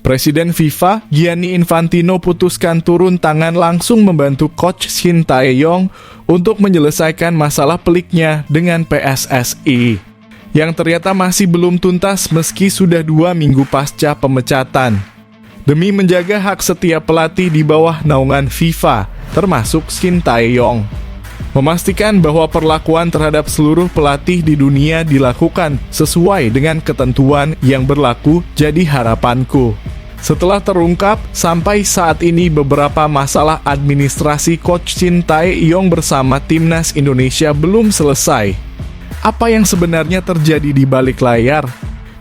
Presiden FIFA, Gianni Infantino putuskan turun tangan langsung membantu Coach Shin Tae-yong untuk menyelesaikan masalah peliknya dengan PSSI, yang ternyata masih belum tuntas meski sudah 2 minggu pasca pemecatan. Demi menjaga hak setiap pelatih di bawah naungan FIFA, termasuk Shin Tae-yong, memastikan bahwa perlakuan terhadap seluruh pelatih di dunia dilakukan sesuai dengan ketentuan yang berlaku jadi harapanku. Setelah terungkap, sampai saat ini beberapa masalah administrasi Coach Shin Tae-yong bersama Timnas Indonesia belum selesai. Apa yang sebenarnya terjadi di balik layar?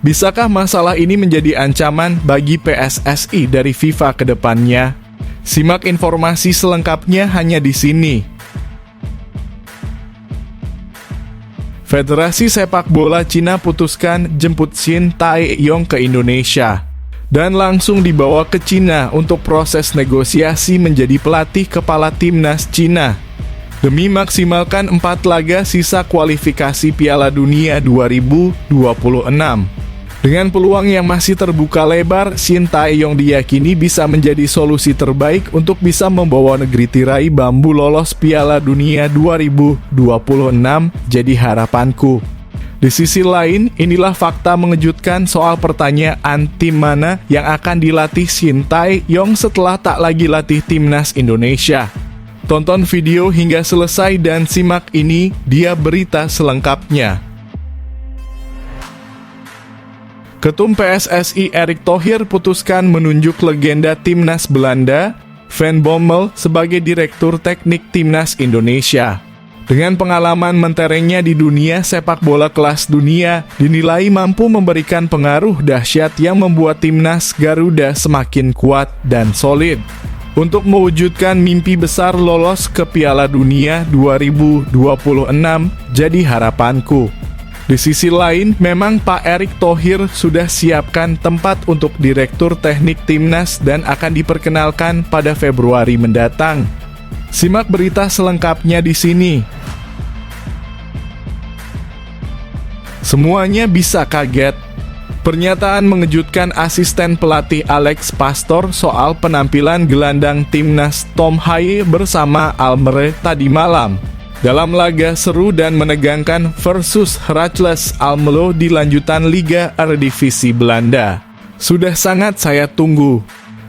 Bisakah masalah ini menjadi ancaman bagi PSSI dari FIFA ke depannya? Simak informasi selengkapnya hanya di sini. Federasi Sepak Bola Cina putuskan jemput Shin Tae-yong ke Indonesia dan langsung dibawa ke Cina untuk proses negosiasi menjadi pelatih kepala Timnas Cina demi maksimalkan 4 laga sisa kualifikasi Piala Dunia 2026. Dengan peluang yang masih terbuka lebar, Shin Tae-yong diyakini bisa menjadi solusi terbaik untuk bisa membawa negeri tirai bambu lolos Piala Dunia 2026, jadi harapanku. Di sisi lain, inilah fakta mengejutkan soal pertanyaan tim mana yang akan dilatih Shin Tae-yong setelah tak lagi latih Timnas Indonesia. Tonton video hingga selesai dan simak ini dia berita selengkapnya. Ketum PSSI Erick Thohir putuskan menunjuk legenda Timnas Belanda, Van Bommel, sebagai Direktur Teknik Timnas Indonesia. Dengan pengalaman menterengnya di dunia sepak bola kelas dunia, dinilai mampu memberikan pengaruh dahsyat yang membuat Timnas Garuda semakin kuat dan solid untuk mewujudkan mimpi besar lolos ke Piala Dunia 2026, jadi harapanku. Di sisi lain, memang Pak Erick Thohir sudah siapkan tempat untuk Direktur Teknik Timnas dan akan diperkenalkan pada Februari mendatang. Simak berita selengkapnya di sini. Semuanya bisa kaget. Pernyataan mengejutkan asisten pelatih Alex Pastor soal penampilan gelandang Timnas Tom Haye bersama Almere tadi malam dalam laga seru dan menegangkan versus Heracles Almelo di lanjutan Liga Eredivisie Belanda. Sudah sangat saya tunggu.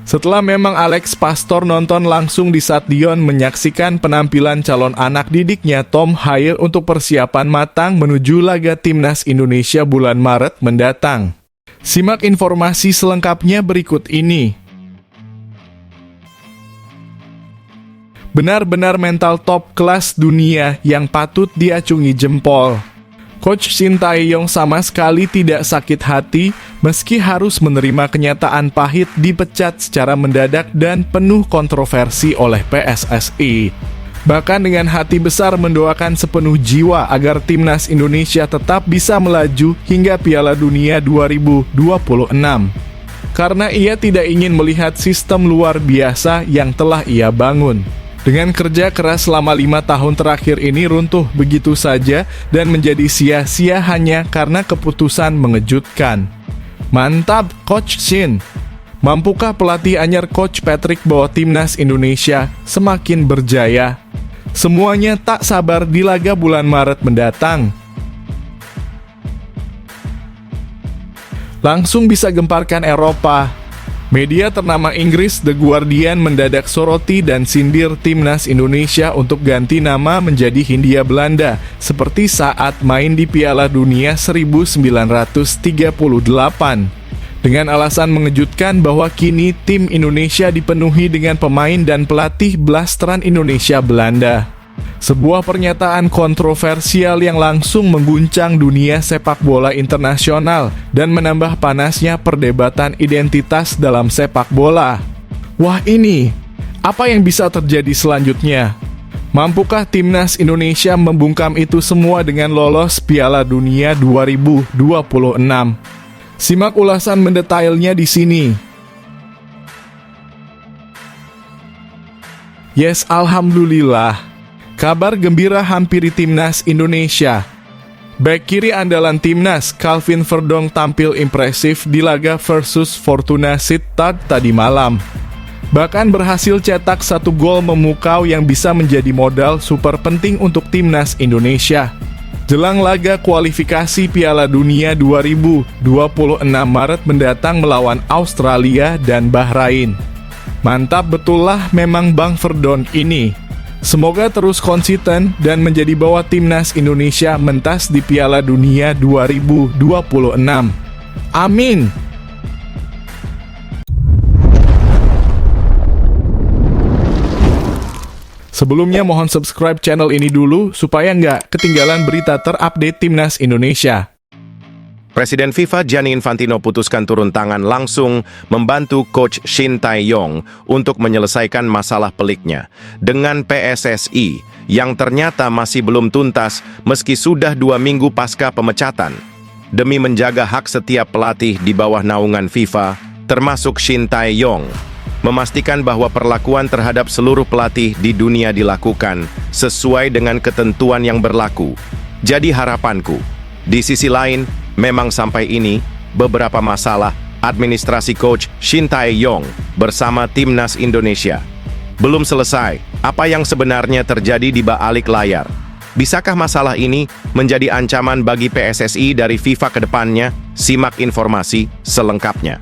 Setelah memang Alex Pastor nonton langsung di stadion menyaksikan penampilan calon anak didiknya Tom Haye untuk persiapan matang menuju laga Timnas Indonesia bulan Maret mendatang. Simak informasi selengkapnya berikut ini. Benar-benar mental top kelas dunia yang patut diacungi jempol. Coach Shin Tae-yong sama sekali tidak sakit hati meski harus menerima kenyataan pahit dipecat secara mendadak dan penuh kontroversi oleh PSSI. Bahkan dengan hati besar mendoakan sepenuh jiwa agar Timnas Indonesia tetap bisa melaju hingga Piala Dunia 2026. Karena ia tidak ingin melihat sistem luar biasa yang telah ia bangun. Dengan kerja keras selama 5 tahun terakhir ini runtuh begitu saja dan menjadi sia-sia hanya karena keputusan mengejutkan. Mantap, Coach Shin! Mampukah pelatih anyar Coach Patrick bawa Timnas Indonesia semakin berjaya? Semuanya tak sabar di laga bulan Maret mendatang. Langsung bisa gemparkan Eropa. Media ternama Inggris The Guardian mendadak soroti dan sindir Timnas Indonesia untuk ganti nama menjadi Hindia Belanda seperti saat main di Piala Dunia 1938 dengan alasan mengejutkan bahwa kini tim Indonesia dipenuhi dengan pemain dan pelatih blasteran Indonesia Belanda. Sebuah pernyataan kontroversial yang langsung mengguncang dunia sepak bola internasional dan menambah panasnya perdebatan identitas dalam sepak bola. Wah ini, apa yang bisa terjadi selanjutnya? Mampukah Timnas Indonesia membungkam itu semua dengan lolos Piala Dunia 2026? Simak ulasan mendetailnya di sini. Yes, alhamdulillah. Kabar gembira hampiri Timnas Indonesia. Bek kiri andalan timnas, Calvin Verdong tampil impresif di laga versus Fortuna Sittard tadi malam. Bahkan berhasil cetak 1 gol memukau yang bisa menjadi modal super penting untuk timnas Indonesia. Jelang laga kualifikasi Piala Dunia 2026 Maret mendatang melawan Australia dan Bahrain. Mantap betul lah memang Bang Verdong ini. Semoga terus konsisten dan menjadi bawa timnas Indonesia mentas di Piala Dunia 2026. Amin. Sebelumnya mohon subscribe channel ini dulu supaya nggak ketinggalan berita terupdate timnas Indonesia. Presiden FIFA Gianni Infantino putuskan turun tangan langsung membantu Coach Shin Tae-yong untuk menyelesaikan masalah peliknya dengan PSSI yang ternyata masih belum tuntas meski sudah 2 minggu pasca pemecatan. Demi menjaga hak setiap pelatih di bawah naungan FIFA, termasuk Shin Tae-yong, memastikan bahwa perlakuan terhadap seluruh pelatih di dunia dilakukan sesuai dengan ketentuan yang berlaku. Jadi harapanku, di sisi lain, memang sampai ini, beberapa masalah administrasi Coach Shin Tae-yong bersama timnas Indonesia belum selesai. Apa yang sebenarnya terjadi di balik layar? Bisakah masalah ini menjadi ancaman bagi PSSI dari FIFA ke depannya? Simak informasi selengkapnya.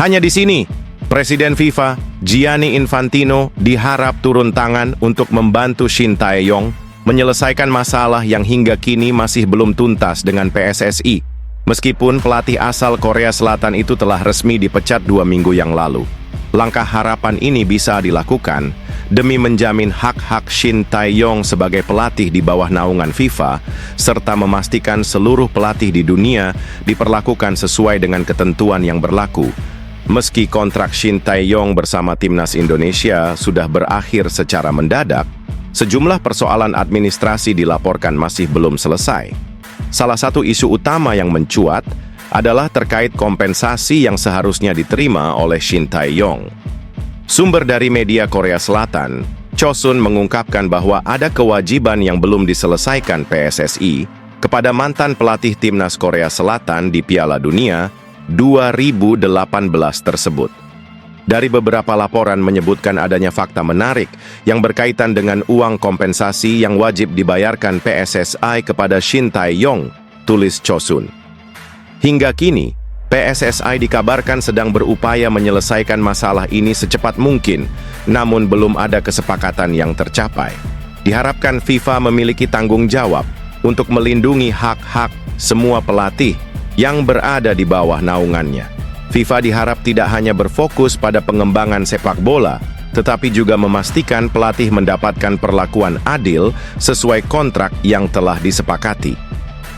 Hanya di sini, Presiden FIFA Gianni Infantino diharap turun tangan untuk membantu Shin Tae-yong menyelesaikan masalah yang hingga kini masih belum tuntas dengan PSSI, meskipun pelatih asal Korea Selatan itu telah resmi dipecat 2 minggu yang lalu. Langkah harapan ini bisa dilakukan demi menjamin hak-hak Shin Tae-yong sebagai pelatih di bawah naungan FIFA, serta memastikan seluruh pelatih di dunia diperlakukan sesuai dengan ketentuan yang berlaku. Meski kontrak Shin Tae-yong bersama timnas Indonesia sudah berakhir secara mendadak, sejumlah persoalan administrasi dilaporkan masih belum selesai. Salah satu isu utama yang mencuat adalah terkait kompensasi yang seharusnya diterima oleh Shin Tae-yong. Sumber dari media Korea Selatan, Chosun, mengungkapkan bahwa ada kewajiban yang belum diselesaikan PSSI kepada mantan pelatih timnas Korea Selatan di Piala Dunia 2018 tersebut. Dari beberapa laporan menyebutkan adanya fakta menarik yang berkaitan dengan uang kompensasi yang wajib dibayarkan PSSI kepada Shin Tae-yong, tulis Chosun. Hingga kini, PSSI dikabarkan sedang berupaya menyelesaikan masalah ini secepat mungkin, namun belum ada kesepakatan yang tercapai. Diharapkan FIFA memiliki tanggung jawab untuk melindungi hak-hak semua pelatih yang berada di bawah naungannya. FIFA diharap tidak hanya berfokus pada pengembangan sepak bola, tetapi juga memastikan pelatih mendapatkan perlakuan adil sesuai kontrak yang telah disepakati.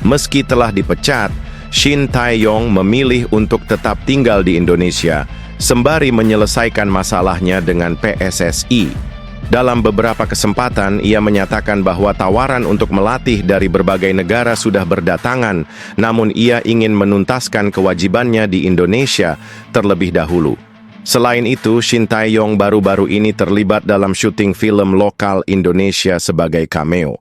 Meski telah dipecat, Shin Tae-yong memilih untuk tetap tinggal di Indonesia, sembari menyelesaikan masalahnya dengan PSSI. Dalam beberapa kesempatan, ia menyatakan bahwa tawaran untuk melatih dari berbagai negara sudah berdatangan, namun ia ingin menuntaskan kewajibannya di Indonesia terlebih dahulu. Selain itu, Shin Tae-yong baru-baru ini terlibat dalam syuting film lokal Indonesia sebagai cameo.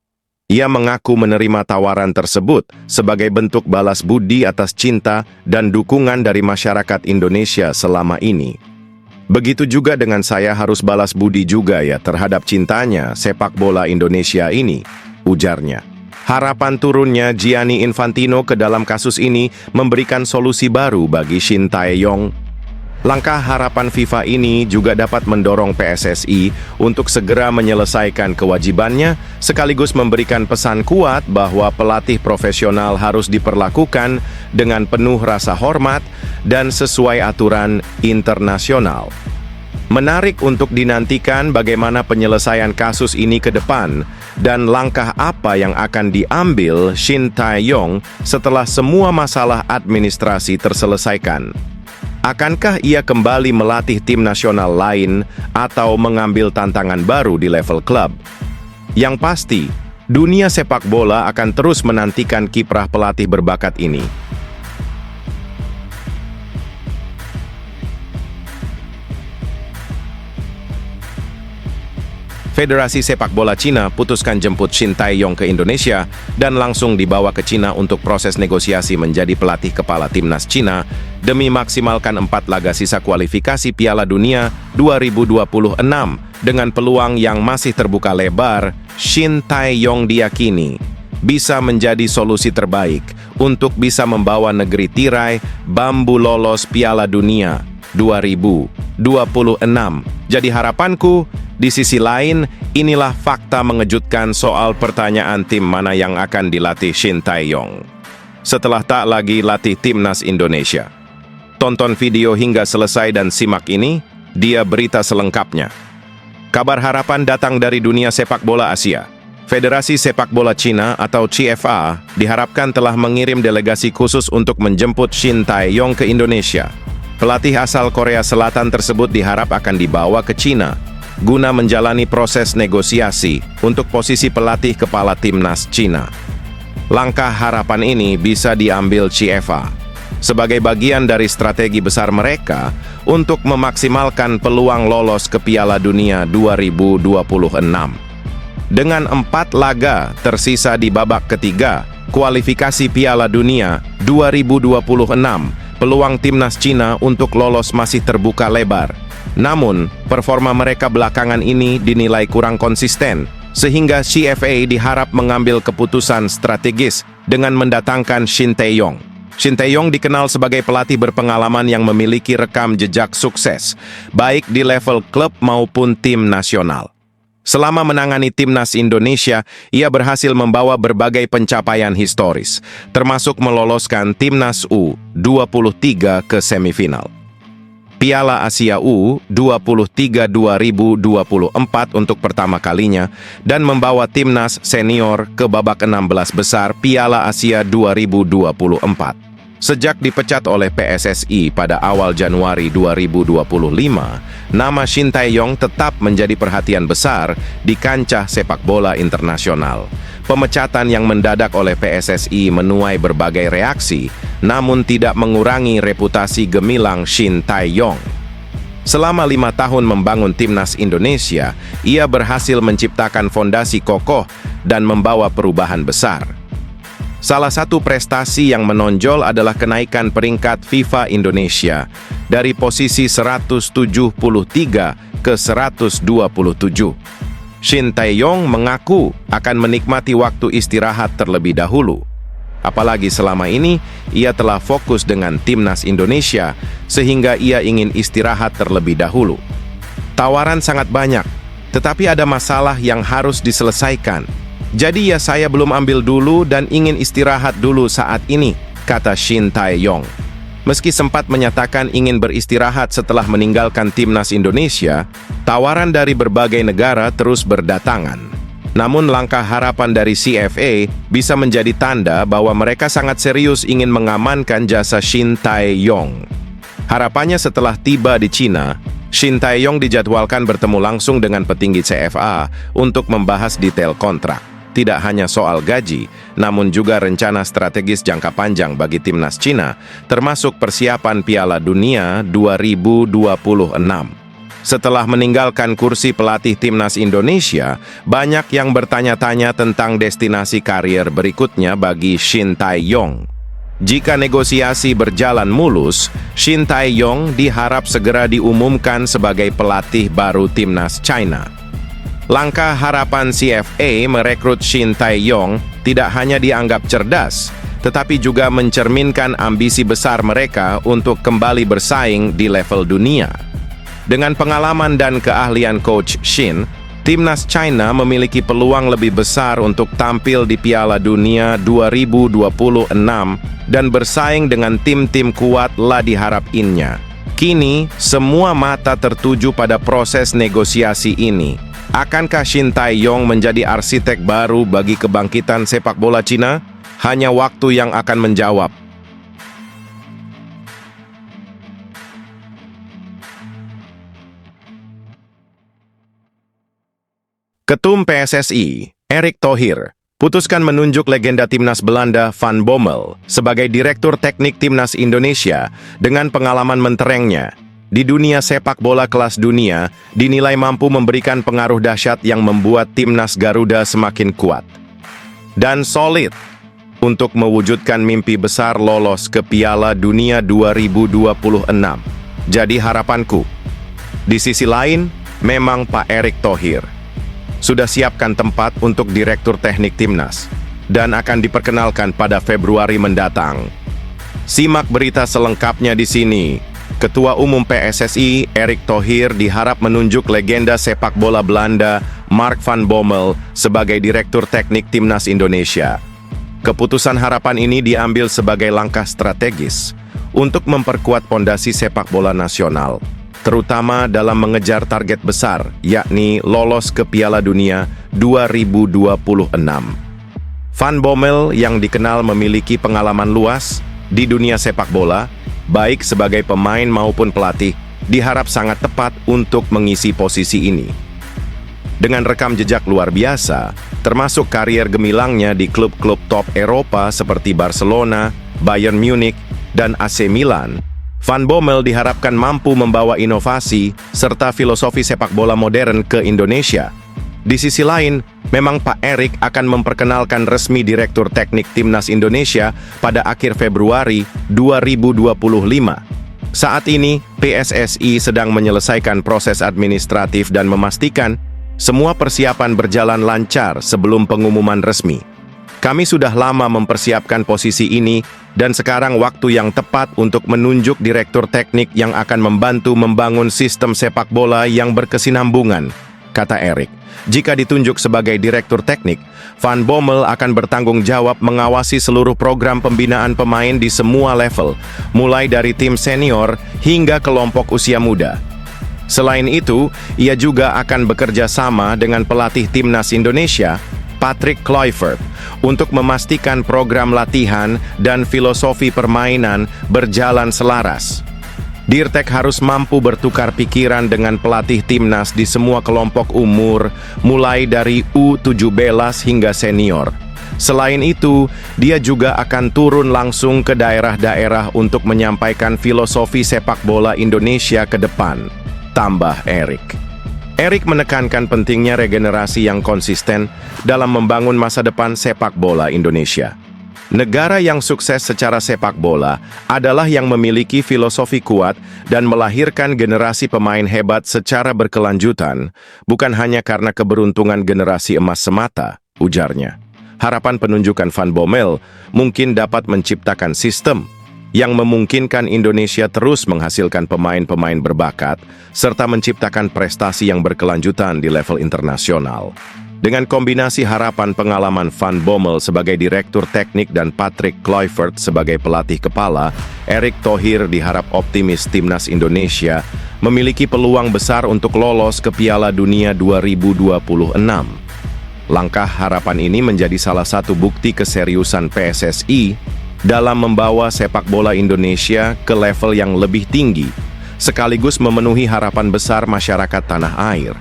Ia mengaku menerima tawaran tersebut sebagai bentuk balas budi atas cinta dan dukungan dari masyarakat Indonesia selama ini. Begitu juga dengan saya harus balas budi juga ya terhadap cintanya sepak bola Indonesia ini, ujarnya. Harapan turunnya Gianni Infantino ke dalam kasus ini memberikan solusi baru bagi Shin Tae-yong. Langkah harapan FIFA ini juga dapat mendorong PSSI untuk segera menyelesaikan kewajibannya, sekaligus memberikan pesan kuat bahwa pelatih profesional harus diperlakukan dengan penuh rasa hormat dan sesuai aturan internasional. Menarik untuk dinantikan bagaimana penyelesaian kasus ini ke depan dan langkah apa yang akan diambil Shin Tae-yong setelah semua masalah administrasi terselesaikan. Akankah ia kembali melatih tim nasional lain atau mengambil tantangan baru di level klub? Yang pasti, dunia sepak bola akan terus menantikan kiprah pelatih berbakat ini. Federasi Sepak Bola Cina putuskan jemput Shin Tae-yong ke Indonesia dan langsung dibawa ke Cina untuk proses negosiasi menjadi pelatih kepala timnas Cina demi maksimalkan 4 laga sisa kualifikasi Piala Dunia 2026. Dengan peluang yang masih terbuka lebar, Shin Tae-yong diyakini bisa menjadi solusi terbaik untuk bisa membawa negeri tirai bambu lolos Piala Dunia 2026. Jadi harapanku, di sisi lain, inilah fakta mengejutkan soal pertanyaan tim mana yang akan dilatih Shin Tae-yong setelah tak lagi latih timnas Indonesia. Tonton video hingga selesai dan simak ini, dia berita selengkapnya. Kabar harapan datang dari dunia sepak bola Asia. Federasi Sepak Bola Cina atau CFA diharapkan telah mengirim delegasi khusus untuk menjemput Shin Tae-yong ke Indonesia. Pelatih asal Korea Selatan tersebut diharap akan dibawa ke Cina guna menjalani proses negosiasi untuk posisi pelatih kepala timnas Cina. Langkah harapan ini bisa diambil CFA sebagai bagian dari strategi besar mereka untuk memaksimalkan peluang lolos ke Piala Dunia 2026. Dengan 4 laga tersisa di babak ketiga kualifikasi Piala Dunia 2026, peluang timnas Cina untuk lolos masih terbuka lebar. Namun, performa mereka belakangan ini dinilai kurang konsisten, sehingga CFA diharap mengambil keputusan strategis dengan mendatangkan Shin Tae-yong. Shin Tae-yong dikenal sebagai pelatih berpengalaman yang memiliki rekam jejak sukses, baik di level klub maupun tim nasional. Selama menangani timnas Indonesia, ia berhasil membawa berbagai pencapaian historis, termasuk meloloskan timnas U23 ke semifinal. Piala Asia U23 2024 untuk pertama kalinya dan membawa timnas senior ke babak 16 besar Piala Asia 2024. Sejak dipecat oleh PSSI pada awal Januari 2025, nama Shin Tae-yong tetap menjadi perhatian besar di kancah sepak bola internasional. Pemecatan yang mendadak oleh PSSI menuai berbagai reaksi, namun tidak mengurangi reputasi gemilang Shin Tae-yong. Selama 5 tahun membangun timnas Indonesia, ia berhasil menciptakan fondasi kokoh dan membawa perubahan besar. Salah satu prestasi yang menonjol adalah kenaikan peringkat FIFA Indonesia dari posisi 173 ke 127. Shin Tae-yong mengaku akan menikmati waktu istirahat terlebih dahulu. Apalagi selama ini, ia telah fokus dengan timnas Indonesia, sehingga ia ingin istirahat terlebih dahulu. Tawaran sangat banyak, tetapi ada masalah yang harus diselesaikan. Jadi saya belum ambil dulu dan ingin istirahat dulu saat ini, kata Shin Tae-yong. Meski sempat menyatakan ingin beristirahat setelah meninggalkan timnas Indonesia, tawaran dari berbagai negara terus berdatangan. Namun langkah harapan dari CFA bisa menjadi tanda bahwa mereka sangat serius ingin mengamankan jasa Shin Tae-yong. Harapannya setelah tiba di Cina, Shin Tae-yong dijadwalkan bertemu langsung dengan petinggi CFA untuk membahas detail kontrak. Tidak hanya soal gaji, namun juga rencana strategis jangka panjang bagi timnas Cina, termasuk persiapan Piala Dunia 2026. Setelah meninggalkan kursi pelatih timnas Indonesia, banyak yang bertanya-tanya tentang destinasi karier berikutnya bagi Shin Tae-yong. Jika negosiasi berjalan mulus, Shin Tae-yong diharap segera diumumkan sebagai pelatih baru timnas China. Langkah harapan CFA merekrut Shin Tae-yong tidak hanya dianggap cerdas, tetapi juga mencerminkan ambisi besar mereka untuk kembali bersaing di level dunia. Dengan pengalaman dan keahlian Coach Shin, timnas China memiliki peluang lebih besar untuk tampil di Piala Dunia 2026 dan bersaing dengan tim-tim kuat lah diharapinnya. Kini, semua mata tertuju pada proses negosiasi ini. Akankah Shin Tae-yong menjadi arsitek baru bagi kebangkitan sepak bola Cina? Hanya waktu yang akan menjawab. Ketum PSSI, Erick Thohir, putuskan menunjuk legenda timnas Belanda Van Bommel sebagai Direktur Teknik Timnas Indonesia dengan pengalaman menterengnya. di dunia sepak bola kelas dunia dinilai mampu memberikan pengaruh dahsyat yang membuat timnas Garuda semakin kuat dan solid untuk mewujudkan mimpi besar lolos ke Piala Dunia 2026. Jadi harapanku, di sisi lain, memang Pak Erick Thohir sudah siapkan tempat untuk Direktur Teknik Timnas dan akan diperkenalkan pada Februari mendatang. Simak berita selengkapnya di sini. Ketua Umum PSSI, Erick Thohir, diharap menunjuk legenda sepak bola Belanda, Mark van Bommel, sebagai Direktur Teknik Timnas Indonesia. Keputusan harapan ini diambil sebagai langkah strategis untuk memperkuat pondasi sepak bola nasional, terutama dalam mengejar target besar, yakni lolos ke Piala Dunia 2026. Van Bommel yang dikenal memiliki pengalaman luas di dunia sepak bola, baik sebagai pemain maupun pelatih, diharap sangat tepat untuk mengisi posisi ini. Dengan rekam jejak luar biasa, termasuk karier gemilangnya di klub-klub top Eropa seperti Barcelona, Bayern Munich, dan AC Milan, Van Bommel diharapkan mampu membawa inovasi serta filosofi sepak bola modern ke Indonesia. Di sisi lain, memang Pak Erick akan memperkenalkan resmi Direktur Teknik Timnas Indonesia pada akhir Februari 2025. Saat ini, PSSI sedang menyelesaikan proses administratif dan memastikan semua persiapan berjalan lancar sebelum pengumuman resmi. Kami sudah lama mempersiapkan posisi ini dan sekarang waktu yang tepat untuk menunjuk Direktur Teknik yang akan membantu membangun sistem sepak bola yang berkesinambungan, kata Erick. Jika ditunjuk sebagai Direktur Teknik, Van Bommel akan bertanggung jawab mengawasi seluruh program pembinaan pemain di semua level, mulai dari tim senior hingga kelompok usia muda. Selain itu, ia juga akan bekerja sama dengan pelatih Timnas Indonesia, Patrick Kluivert, untuk memastikan program latihan dan filosofi permainan berjalan selaras. Dirtek harus mampu bertukar pikiran dengan pelatih timnas di semua kelompok umur, mulai dari U17 hingga senior. Selain itu, dia juga akan turun langsung ke daerah-daerah untuk menyampaikan filosofi sepak bola Indonesia ke depan, tambah Erick. Erick menekankan pentingnya regenerasi yang konsisten dalam membangun masa depan sepak bola Indonesia. Negara yang sukses secara sepak bola adalah yang memiliki filosofi kuat dan melahirkan generasi pemain hebat secara berkelanjutan, bukan hanya karena keberuntungan generasi emas semata, ujarnya. Harapan penunjukan Van Bommel mungkin dapat menciptakan sistem yang memungkinkan Indonesia terus menghasilkan pemain-pemain berbakat serta menciptakan prestasi yang berkelanjutan di level internasional. Dengan kombinasi harapan pengalaman Van Bommel sebagai Direktur Teknik dan Patrick Kluivert sebagai pelatih kepala, Erick Thohir diharap optimis Timnas Indonesia memiliki peluang besar untuk lolos ke Piala Dunia 2026. Langkah harapan ini menjadi salah satu bukti keseriusan PSSI dalam membawa sepak bola Indonesia ke level yang lebih tinggi, sekaligus memenuhi harapan besar masyarakat tanah air.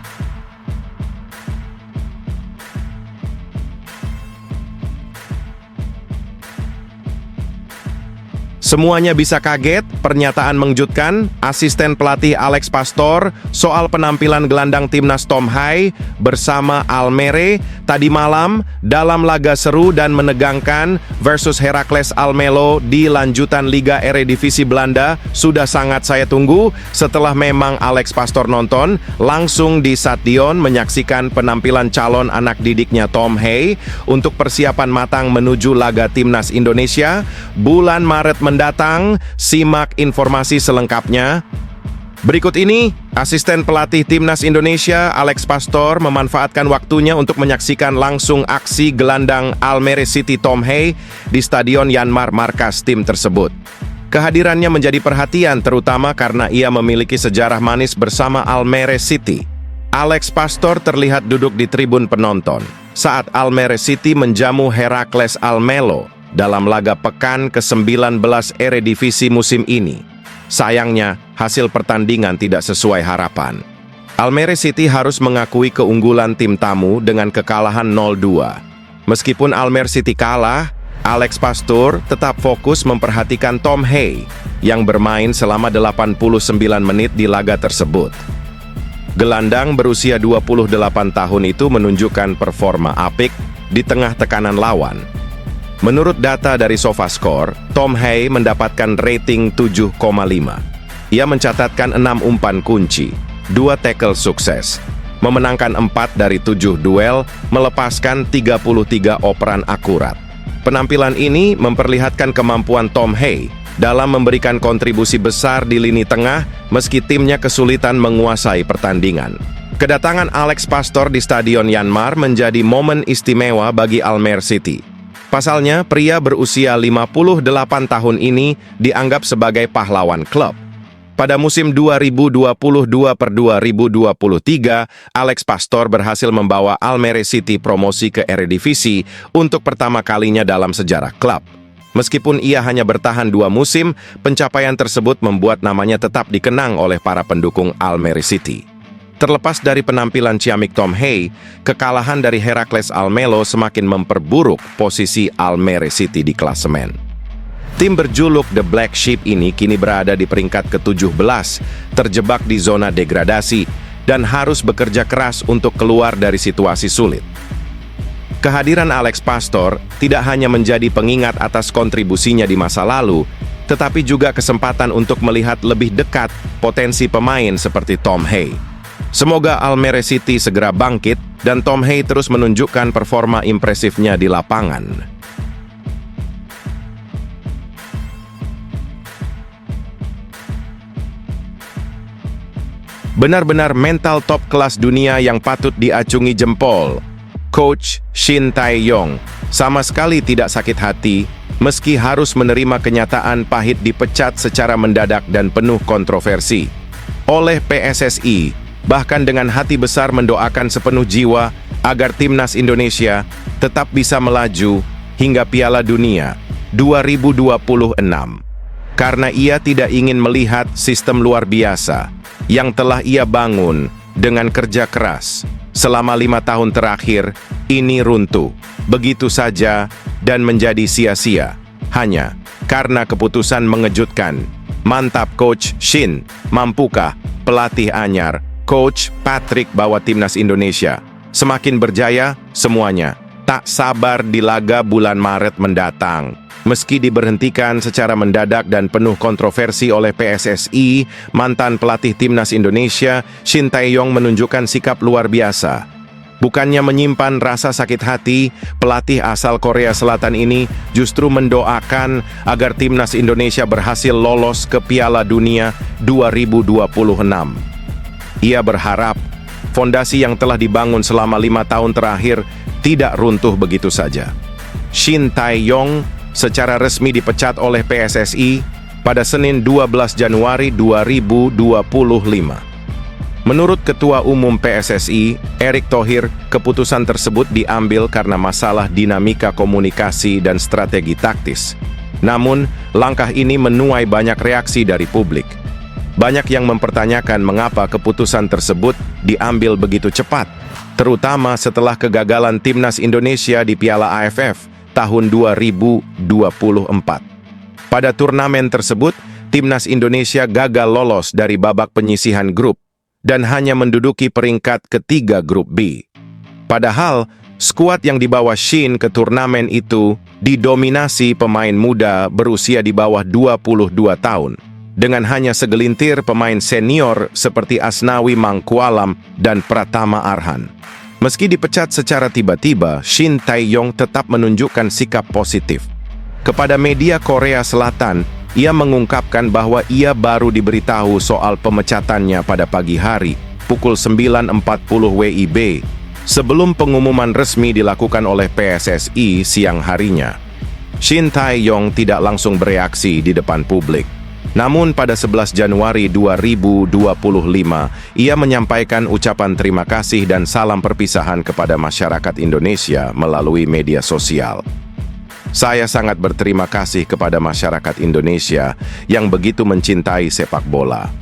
Semuanya bisa kaget, pernyataan mengejutkan, asisten pelatih Alex Pastor soal penampilan gelandang timnas Tom Hai bersama Almere tadi malam dalam laga seru dan menegangkan versus Heracles Almelo di lanjutan Liga Eredivisie Belanda sudah sangat saya tunggu. Setelah memang Alex Pastor nonton, langsung di Stadion menyaksikan penampilan calon anak didiknya Tom Hai untuk persiapan matang menuju laga timnas Indonesia bulan Maret mendatang. Simak informasi selengkapnya. Berikut ini, asisten pelatih Timnas Indonesia Alex Pastor memanfaatkan waktunya untuk menyaksikan langsung aksi gelandang Almere City Tom Hai di Stadion Yanmar markas tim tersebut. Kehadirannya menjadi perhatian terutama karena ia memiliki sejarah manis bersama Almere City. Alex Pastor terlihat duduk di tribun penonton saat Almere City menjamu Heracles Almelo dalam laga pekan ke-19 Eredivisie musim ini. Sayangnya, hasil pertandingan tidak sesuai harapan. Almere City harus mengakui keunggulan tim tamu dengan kekalahan 0-2. Meskipun Almere City kalah, Alex Pastor tetap fokus memperhatikan Tom Hay yang bermain selama 89 menit di laga tersebut. Gelandang berusia 28 tahun itu menunjukkan performa apik di tengah tekanan lawan. Menurut data dari SofaScore, Tom Hay mendapatkan rating 7,5. Ia mencatatkan 6 umpan kunci, 2 tackle sukses, memenangkan 4 dari 7 duel, melepaskan 33 operan akurat. Penampilan ini memperlihatkan kemampuan Tom Hay dalam memberikan kontribusi besar di lini tengah meski timnya kesulitan menguasai pertandingan. Kedatangan Alex Pastor di Stadion Yanmar menjadi momen istimewa bagi Almere City. Pasalnya, pria berusia 58 tahun ini dianggap sebagai pahlawan klub. Pada musim 2022/2023, Alex Pastor berhasil membawa Almere City promosi ke Eredivisie untuk pertama kalinya dalam sejarah klub. Meskipun ia hanya bertahan 2 musim, pencapaian tersebut membuat namanya tetap dikenang oleh para pendukung Almere City. Terlepas dari penampilan ciamik Tom Hay, kekalahan dari Heracles Almelo semakin memperburuk posisi Almere City di klasemen. Tim berjuluk The Black Sheep ini kini berada di peringkat ke-17, terjebak di zona degradasi, dan harus bekerja keras untuk keluar dari situasi sulit. Kehadiran Alex Pastor tidak hanya menjadi pengingat atas kontribusinya di masa lalu, tetapi juga kesempatan untuk melihat lebih dekat potensi pemain seperti Tom Hay. Semoga Almere City segera bangkit dan Tom Hay terus menunjukkan performa impresifnya di lapangan. Benar-benar mental top kelas dunia yang patut diacungi jempol. Coach Shin Tae-yong sama sekali tidak sakit hati meski harus menerima kenyataan pahit dipecat secara mendadak dan penuh kontroversi oleh PSSI. Bahkan dengan hati besar mendoakan sepenuh jiwa agar timnas Indonesia tetap bisa melaju hingga Piala Dunia 2026. Karena ia tidak ingin melihat sistem luar biasa yang telah ia bangun dengan kerja keras selama 5 tahun terakhir ini runtuh begitu saja dan menjadi sia-sia hanya karena keputusan mengejutkan. Mantap Coach Shin, mampukah pelatih anyar Coach Patrick bawa timnas Indonesia semakin berjaya semuanya? Tak sabar di laga bulan Maret mendatang. Meski diberhentikan secara mendadak dan penuh kontroversi oleh PSSI, mantan pelatih timnas Indonesia, Shin Tae-yong menunjukkan sikap luar biasa. Bukannya menyimpan rasa sakit hati, pelatih asal Korea Selatan ini justru mendoakan agar timnas Indonesia berhasil lolos ke Piala Dunia 2026. Ia berharap fondasi yang telah dibangun selama 5 tahun terakhir tidak runtuh begitu saja. Shin Tae-yong secara resmi dipecat oleh PSSI pada Senin 12 Januari 2025. Menurut Ketua Umum PSSI, Erick Thohir, keputusan tersebut diambil karena masalah dinamika komunikasi dan strategi taktis. Namun, langkah ini menuai banyak reaksi dari publik. Banyak yang mempertanyakan mengapa keputusan tersebut diambil begitu cepat, terutama setelah kegagalan timnas Indonesia di Piala AFF tahun 2024. Pada turnamen tersebut, timnas Indonesia gagal lolos dari babak penyisihan grup dan hanya menduduki peringkat ketiga grup B. Padahal, skuad yang dibawa Shin ke turnamen itu didominasi pemain muda berusia di bawah 22 tahun. Dengan hanya segelintir pemain senior seperti Asnawi Mangkualam dan Pratama Arhan. Meski dipecat secara tiba-tiba, Shin Tae-yong tetap menunjukkan sikap positif. Kepada media Korea Selatan, ia mengungkapkan bahwa ia baru diberitahu soal pemecatannya pada pagi hari, pukul 9.40 WIB, sebelum pengumuman resmi dilakukan oleh PSSI siang harinya. Shin Tae-yong tidak langsung bereaksi di depan publik. Namun pada 11 Januari 2025, ia menyampaikan ucapan terima kasih dan salam perpisahan kepada masyarakat Indonesia melalui media sosial. Saya sangat berterima kasih kepada masyarakat Indonesia yang begitu mencintai sepak bola.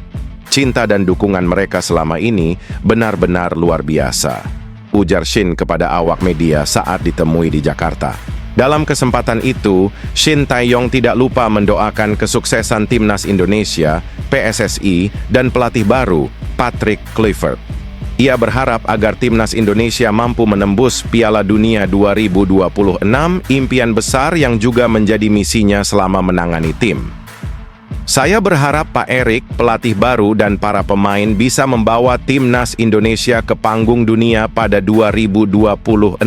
Cinta dan dukungan mereka selama ini benar-benar luar biasa, ujar Shin kepada awak media saat ditemui di Jakarta. Dalam kesempatan itu, Shin Tae-yong tidak lupa mendoakan kesuksesan Timnas Indonesia, PSSI, dan pelatih baru, Patrick Kluivert. Ia berharap agar Timnas Indonesia mampu menembus Piala Dunia 2026, impian besar yang juga menjadi misinya selama menangani tim. Saya berharap Pak Erik, pelatih baru dan para pemain bisa membawa Timnas Indonesia ke panggung dunia pada 2026,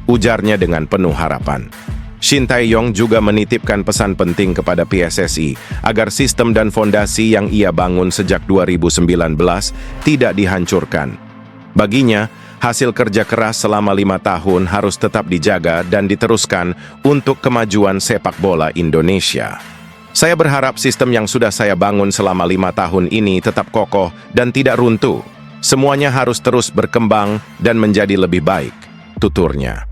ujarnya dengan penuh harapan. Shin Tae-yong juga menitipkan pesan penting kepada PSSI agar sistem dan fondasi yang ia bangun sejak 2019 tidak dihancurkan. Baginya, hasil kerja keras selama 5 tahun harus tetap dijaga dan diteruskan untuk kemajuan sepak bola Indonesia. Saya berharap sistem yang sudah saya bangun selama 5 tahun ini tetap kokoh dan tidak runtuh. Semuanya harus terus berkembang dan menjadi lebih baik, tuturnya.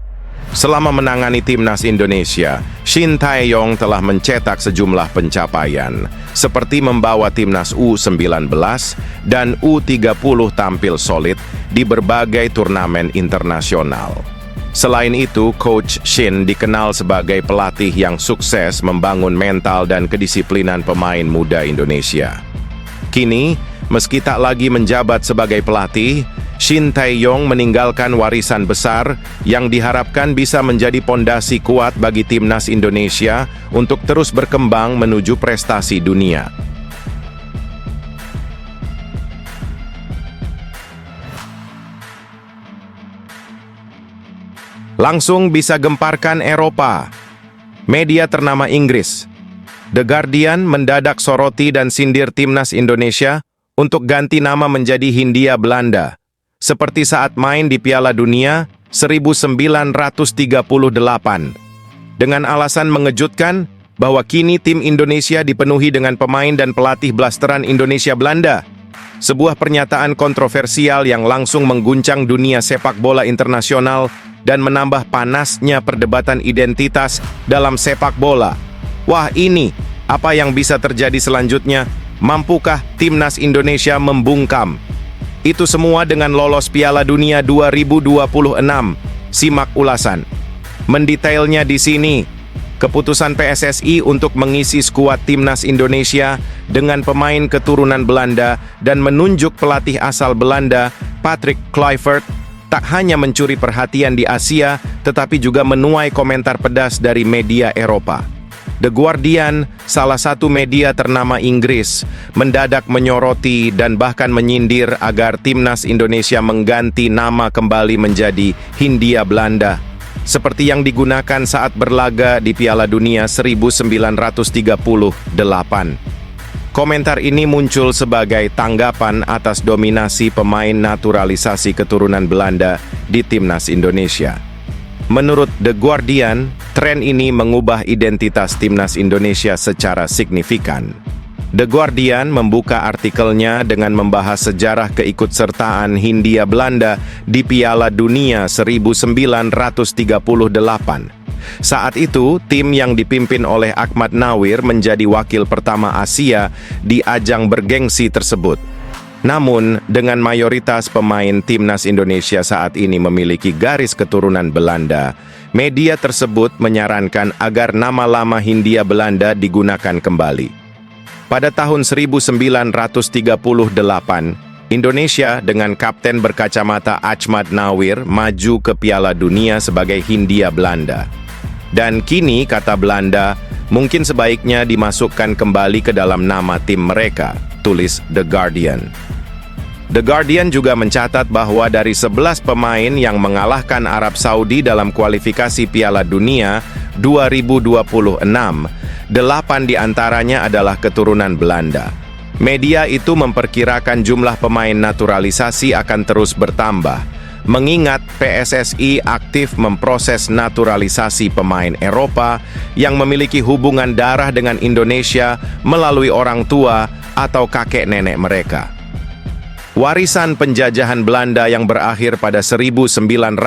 Selama menangani Timnas Indonesia, Shin Tae-yong telah mencetak sejumlah pencapaian, seperti membawa Timnas U19 dan U30 tampil solid di berbagai turnamen internasional. Selain itu, Coach Shin dikenal sebagai pelatih yang sukses membangun mental dan kedisiplinan pemain muda Indonesia. Kini, meski tak lagi menjabat sebagai pelatih, Shin Tae-yong meninggalkan warisan besar yang diharapkan bisa menjadi pondasi kuat bagi Timnas Indonesia untuk terus berkembang menuju prestasi dunia. Langsung bisa gemparkan Eropa. Media ternama Inggris, The Guardian, mendadak soroti dan sindir Timnas Indonesia untuk ganti nama menjadi Hindia Belanda, seperti saat main di Piala Dunia 1938. Dengan alasan mengejutkan bahwa kini tim Indonesia dipenuhi dengan pemain dan pelatih blasteran Indonesia Belanda. Sebuah pernyataan kontroversial yang langsung mengguncang dunia sepak bola internasional dan menambah panasnya perdebatan identitas dalam sepak bola. Wah, ini apa yang bisa terjadi selanjutnya? Mampukah Timnas Indonesia membungkam? Itu semua dengan lolos Piala Dunia 2026. Simak ulasan. Mendetailnya di sini. Keputusan PSSI untuk mengisi skuad Timnas Indonesia dengan pemain keturunan Belanda dan menunjuk pelatih asal Belanda, Patrick Kluivert, tak hanya mencuri perhatian di Asia, tetapi juga menuai komentar pedas dari media Eropa. The Guardian, salah satu media ternama Inggris, mendadak menyoroti dan bahkan menyindir agar Timnas Indonesia mengganti nama kembali menjadi Hindia Belanda, seperti yang digunakan saat berlaga di Piala Dunia 1938. Komentar ini muncul sebagai tanggapan atas dominasi pemain naturalisasi keturunan Belanda di Timnas Indonesia. Menurut The Guardian, tren ini mengubah identitas Timnas Indonesia secara signifikan. The Guardian membuka artikelnya dengan membahas sejarah keikutsertaan Hindia Belanda di Piala Dunia 1938. Saat itu, tim yang dipimpin oleh Ahmad Nawir menjadi wakil pertama Asia di ajang bergengsi tersebut. Namun, dengan mayoritas pemain Timnas Indonesia saat ini memiliki garis keturunan Belanda, media tersebut menyarankan agar nama lama Hindia Belanda digunakan kembali. Pada tahun 1938, Indonesia dengan kapten berkacamata Ahmad Nawir maju ke Piala Dunia sebagai Hindia Belanda. Dan kini kata Belanda mungkin sebaiknya dimasukkan kembali ke dalam nama tim mereka, tulis The Guardian. The Guardian juga mencatat bahwa dari 11 pemain yang mengalahkan Arab Saudi dalam kualifikasi Piala Dunia 2026, 8 diantaranya adalah keturunan Belanda. Media itu memperkirakan jumlah pemain naturalisasi akan terus bertambah, mengingat PSSI aktif memproses naturalisasi pemain Eropa yang memiliki hubungan darah dengan Indonesia melalui orang tua atau kakek nenek mereka. Warisan penjajahan Belanda yang berakhir pada 1945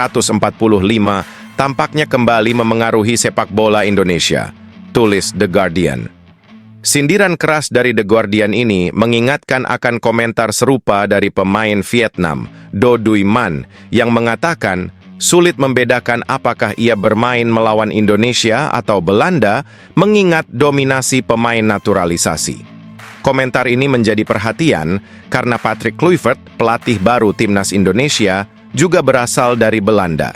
tampaknya kembali memengaruhi sepak bola Indonesia, tulis The Guardian. Sindiran keras dari The Guardian ini mengingatkan akan komentar serupa dari pemain Vietnam, Do Duy Man, yang mengatakan, sulit membedakan apakah ia bermain melawan Indonesia atau Belanda mengingat dominasi pemain naturalisasi. Komentar ini menjadi perhatian karena Patrick Kluivert, pelatih baru timnas Indonesia, juga berasal dari Belanda.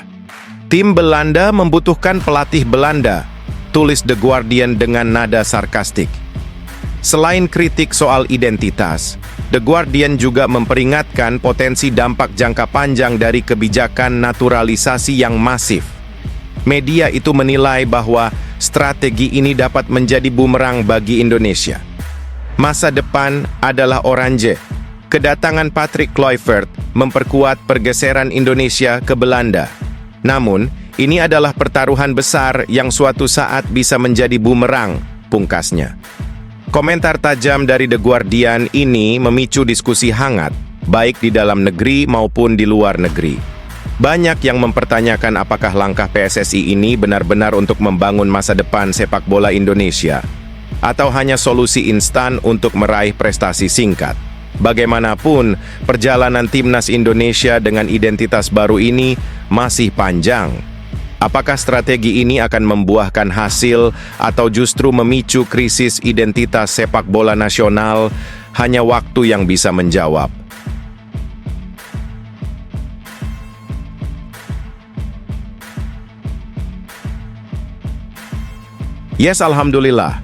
Tim Belanda membutuhkan pelatih Belanda, tulis The Guardian dengan nada sarkastik. Selain kritik soal identitas, The Guardian juga memperingatkan potensi dampak jangka panjang dari kebijakan naturalisasi yang masif. Media itu menilai bahwa strategi ini dapat menjadi bumerang bagi Indonesia. Masa depan adalah oranye. Kedatangan Patrick Kluivert memperkuat pergeseran Indonesia ke Belanda. Namun, ini adalah pertaruhan besar yang suatu saat bisa menjadi bumerang, pungkasnya. Komentar tajam dari The Guardian ini memicu diskusi hangat, baik di dalam negeri maupun di luar negeri. Banyak yang mempertanyakan apakah langkah PSSI ini benar-benar untuk membangun masa depan sepak bola Indonesia, atau hanya solusi instan untuk meraih prestasi singkat. Bagaimanapun, perjalanan timnas Indonesia dengan identitas baru ini masih panjang. Apakah strategi ini akan membuahkan hasil atau justru memicu krisis identitas sepak bola nasional? Hanya waktu yang bisa menjawab. Yes, alhamdulillah.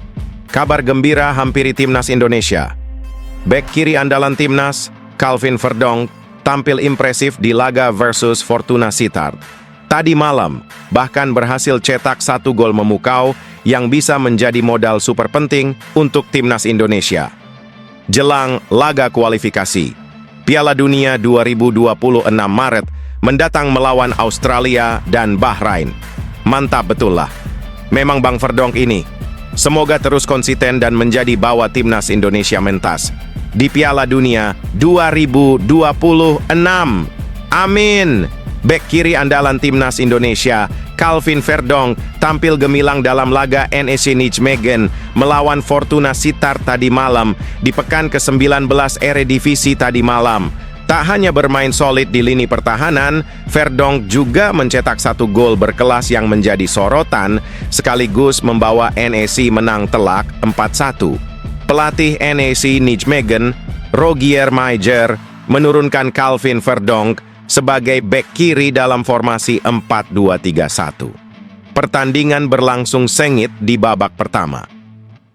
Kabar gembira hampiri timnas Indonesia. Bek kiri andalan timnas, Calvin Verdonk, tampil impresif di laga versus Fortuna Sittard. Tadi malam, bahkan berhasil cetak 1 gol memukau yang bisa menjadi modal super penting untuk timnas Indonesia. Jelang laga kualifikasi, Piala Dunia 2026 Maret mendatang melawan Australia dan Bahrain. Mantap betul lah. Memang Bang Verdonk ini. Semoga terus konsisten dan menjadi bawa timnas Indonesia mentas di Piala Dunia 2026. Amin! Bek kiri andalan timnas Indonesia, Calvin Verdonk, tampil gemilang dalam laga NEC Nijmegen melawan Fortuna Sittard tadi malam di pekan ke-19 Eredivisie tadi malam. Tak hanya bermain solid di lini pertahanan, Verdonk juga mencetak 1 gol berkelas yang menjadi sorotan, sekaligus membawa NEC menang telak 4-1. Pelatih NEC Nijmegen, Rogier Meijer, menurunkan Calvin Verdonk sebagai bek kiri dalam formasi 4-2-3-1. Pertandingan berlangsung sengit di babak pertama.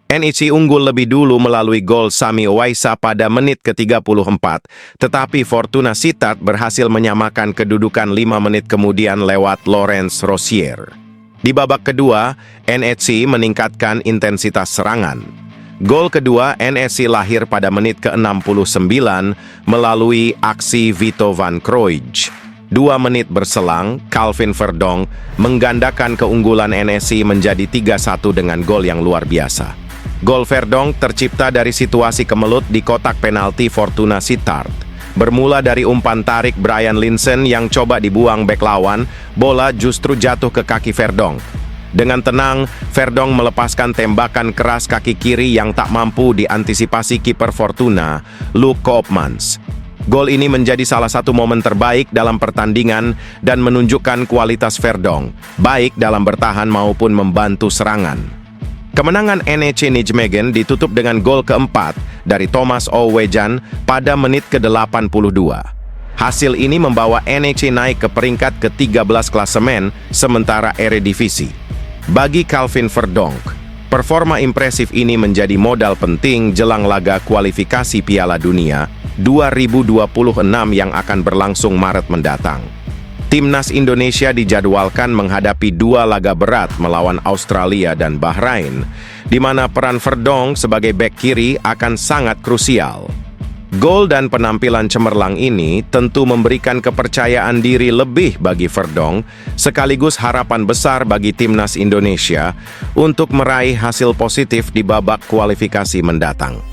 NEC unggul lebih dulu melalui gol Sami Owaisa pada menit ke-34, tetapi Fortuna Sittard berhasil menyamakan kedudukan 5 menit kemudian lewat Laurence Rosier. Di babak kedua, NEC meningkatkan intensitas serangan. Gol kedua NEC lahir pada menit ke-69 melalui aksi Vito van Krooij. 2 menit berselang, Calvin Verdonk menggandakan keunggulan NEC menjadi 3-1 dengan gol yang luar biasa. Gol Verdonk tercipta dari situasi kemelut di kotak penalti Fortuna Sittard. Bermula dari umpan tarik Brian Linssen yang coba dibuang bek lawan, bola justru jatuh ke kaki Verdonk. Dengan tenang, Verdonk melepaskan tembakan keras kaki kiri yang tak mampu diantisipasi kiper Fortuna, Luc Koopmans. Gol ini menjadi salah satu momen terbaik dalam pertandingan dan menunjukkan kualitas Verdonk, baik dalam bertahan maupun membantu serangan. Kemenangan NEC Nijmegen ditutup dengan gol keempat dari Thomas Ouwejan pada menit ke-82. Hasil ini membawa NEC naik ke peringkat ke-13 klasemen sementara Eredivisie. Bagi Calvin Verdonk, performa impresif ini menjadi modal penting jelang laga kualifikasi Piala Dunia 2026 yang akan berlangsung Maret mendatang. Timnas Indonesia dijadwalkan menghadapi 2 laga berat melawan Australia dan Bahrain, di mana peran Verdonk sebagai bek kiri akan sangat krusial. Gol dan penampilan cemerlang ini tentu memberikan kepercayaan diri lebih bagi Verdonk, sekaligus harapan besar bagi timnas Indonesia untuk meraih hasil positif di babak kualifikasi mendatang.